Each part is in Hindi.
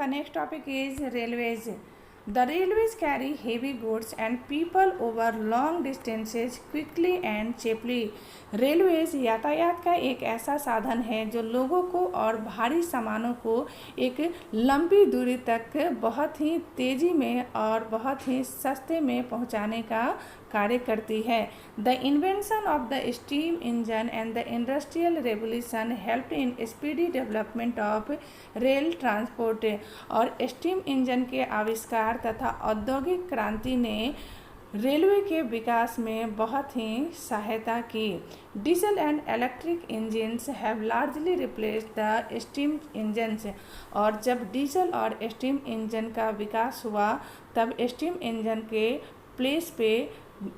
the next topic is railways. The railways carry heavy goods and people over long distances quickly and cheaply. Railways यातायात का एक ऐसा साधन है जो लोगों को और भारी सामानों को एक लंबी दूरी तक बहुत ही तेज़ी में और बहुत ही सस्ते में पहुंचाने का कार्य करती है. The invention of the steam engine and the industrial revolution helped in speedy development of rail transport. और स्टीम इंजन के आविष्कार तथा औद्योगिक क्रांति ने रेलवे के विकास में बहुत ही सहायता की. Diesel and electric engines have largely replaced the steam engines. और जब डीजल और स्टीम इंजन का विकास हुआ तब स्टीम इंजन के प्लेस पे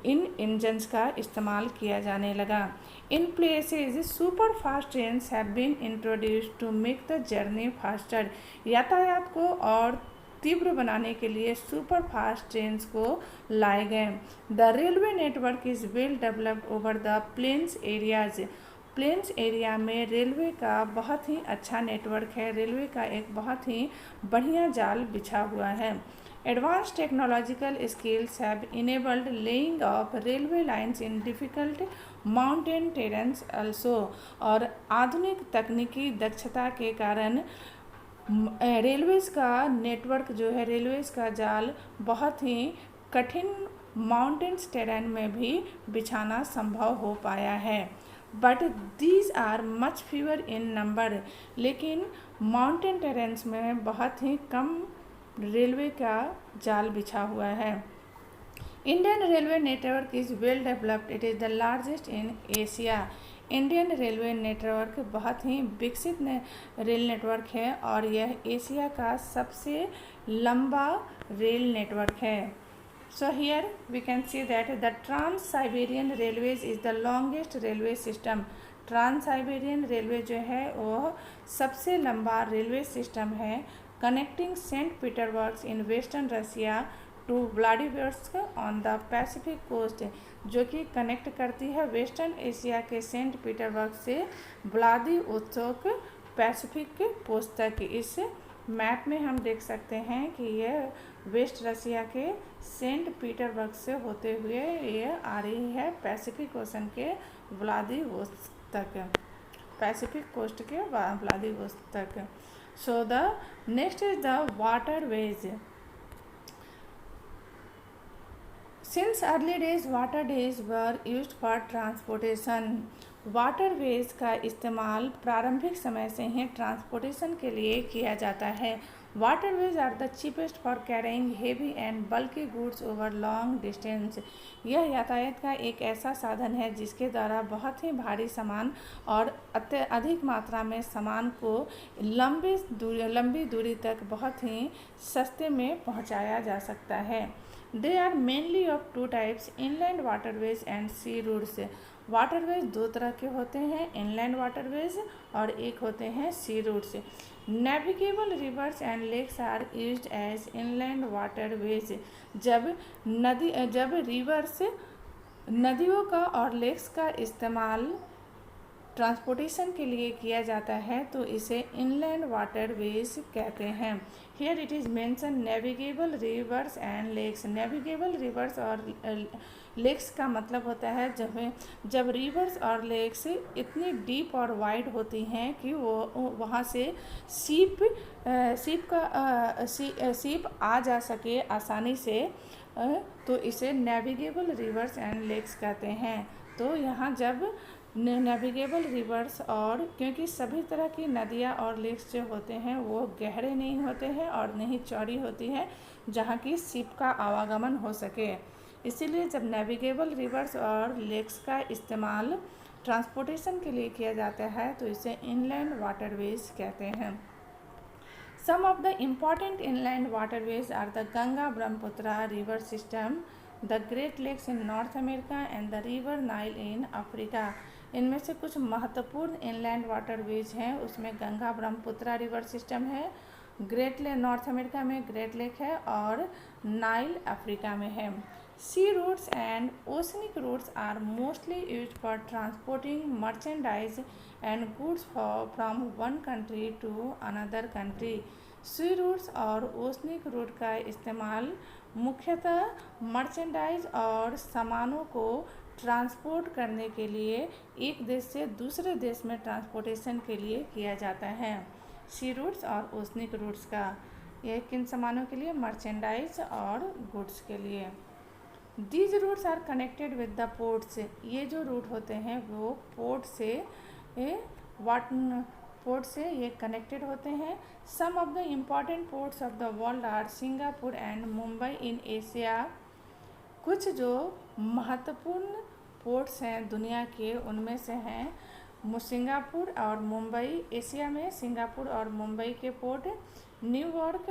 इन इंजन्स का इस्तेमाल किया जाने लगा. In places super fast trains have been introduced to make the journey faster. यातायात को और तीव्र बनाने के लिए सुपर फास्ट ट्रेन्स को लाए गए. The railway network is well developed over the plains areas. Plains area में रेलवे का बहुत ही अच्छा नेटवर्क है. रेलवे का एक बहुत ही बढ़िया जाल बिछा हुआ है. Advance technological skills have enabled laying of railway lines in difficult mountain terrains also. और आधुनिक तकनीकी दक्षता के कारण रेलवेज़ का नेटवर्क जो है, रेलवेज़ का जाल बहुत ही कठिन माउंटेन्स टेरेन में भी बिछाना संभव हो पाया है. But these are much fewer in number. लेकिन माउंटेन टेरेन्स में बहुत ही कम रेलवे का जाल बिछा हुआ है. Indian railway network is well developed. It is the largest in Asia. Indian railway network बहुत ही विकसित रेल नेटवर्क है और यह एशिया का सबसे लंबा रेल नेटवर्क है. So here we can see that the trans Siberian railways is the longest railway system. Trans Siberian railway जो है वो सबसे लंबा रेलवे सिस्टम है. Connecting Saint Petersburg in western Russia to Vladivostok on the Pacific coast. जो कि कनेक्ट करती है वेस्टर्न एशिया के सेंट पीटर्सबर्ग से व्लादिवोस्तोक पैसिफिक कोस्ट तक. इस मैप में हम देख सकते हैं कि यह वेस्ट रसिया के सेंट पीटर्सबर्ग से होते हुए ये आ रही है पैसिफिक ओशन के व्लादिवोस्तोक तक, पैसिफिक कोस्ट के व्लादिवोस्तोक तक. So the next is the waterways. Since early days, waterways were used for transportation. Waterways का इस्तेमाल प्रारंभिक समय से ही ट्रांसपोर्टेशन के लिए किया जाता है. Waterways are the cheapest for carrying heavy and bulky goods over long distance. यह यातायात का एक ऐसा साधन है जिसके द्वारा बहुत ही भारी सामान और अधिक मात्रा में सामान को लंबी दूरी तक बहुत ही सस्ते में पहुंचाया जा सकता है. They are mainly of two types, inland waterways and sea routes. Waterways दो तरह के होते हैं, इनलैंड वाटरवेज और एक होते हैं sea routes. Navigable rivers and lakes are used as inland waterways. जब रिवर्स नदियों का और लेक्स का इस्तेमाल ट्रांसपोर्टेशन के लिए किया जाता है तो इसे इनलैंड वाटरवेज कहते हैं. Here it is mention navigable rivers and lakes. Navigable rivers और लेक्स का मतलब होता है जब रिवर्स और लेक्स इतनी डीप और वाइड होती हैं कि वो वहाँ से सीप आ जा सके आसानी से, तो इसे नेविगेबल रिवर्स एंड लेक्स कहते हैं. तो यहाँ जब नेविगेबल रिवर्स, और क्योंकि सभी तरह की नदियाँ और लेक्स जो होते हैं वो गहरे नहीं होते हैं और नहीं चौड़ी होती है जहाँ की शिप का आवागमन हो सके, इसीलिए जब नेविगेबल रिवर्स और लेक्स का इस्तेमाल ट्रांसपोर्टेशन के लिए किया जाता है तो इसे इनलैंड वाटरवेज कहते हैं. Some of the important inland waterways are the Ganga Brahmaputra river system, the great lakes in North America and the river Nile in Africa. इनमें से कुछ महत्वपूर्ण इनलैंड वाटरवेज हैं. उसमें गंगा ब्रह्मपुत्र रिवर सिस्टम है, ग्रेट लेक नॉर्थ अमेरिका में ग्रेट लेक है और नाइल अफ्रीका में है. Sea routes and oceanic routes are mostly used for transporting merchandise and goods from one country to another country. Sea routes और ओशनिक रूट का इस्तेमाल मुख्यतः मर्चेंडाइज और सामानों को ट्रांसपोर्ट करने के लिए एक देश से दूसरे देश में ट्रांसपोर्टेशन के लिए किया जाता है। सी रूट्स और ओशनिक रूट्स का यह किन सामानों के लिए? मर्चेंडाइज और गुड्स के लिए। These routes are connected with the ports. ये जो रूट होते हैं वो पोर्ट से ये कनेक्टेड होते हैं। Some of the important ports of the world are Singapore and Mumbai in Asia. कुछ जो महत्वपूर्ण पोर्ट्स हैं दुनिया के उनमें से हैं सिंगापुर और मुंबई। एशिया में सिंगापुर और मुंबई के पोर्ट, न्यूयॉर्क,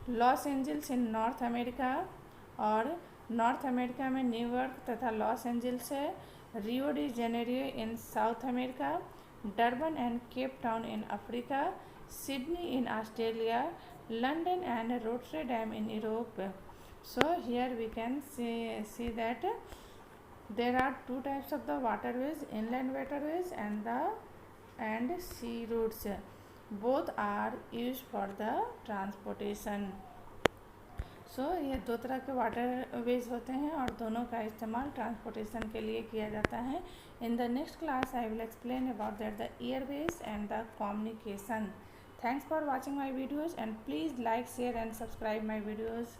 लॉस एंजल्स इन नॉर्थ अमेरिका, और नॉर्थ अमेरिका में न्यूयॉर्क तथा लॉस एंजल्स है। Rio de Janeiro in south America, Durban and Cape town in Africa, Sydney in Australia, London and Rotterdam in Europe. So here we can see that there are two types of the waterways, inland waterways and sea routes. Both are used for the transportation. So ये दो तरह के वाटरवेज होते हैं और दोनों का इस्तेमाल ट्रांसपोर्टेशन के लिए किया जाता है। In the next class I will explain about that the airways and the communication. Thanks for watching my videos and please like, share and subscribe my videos.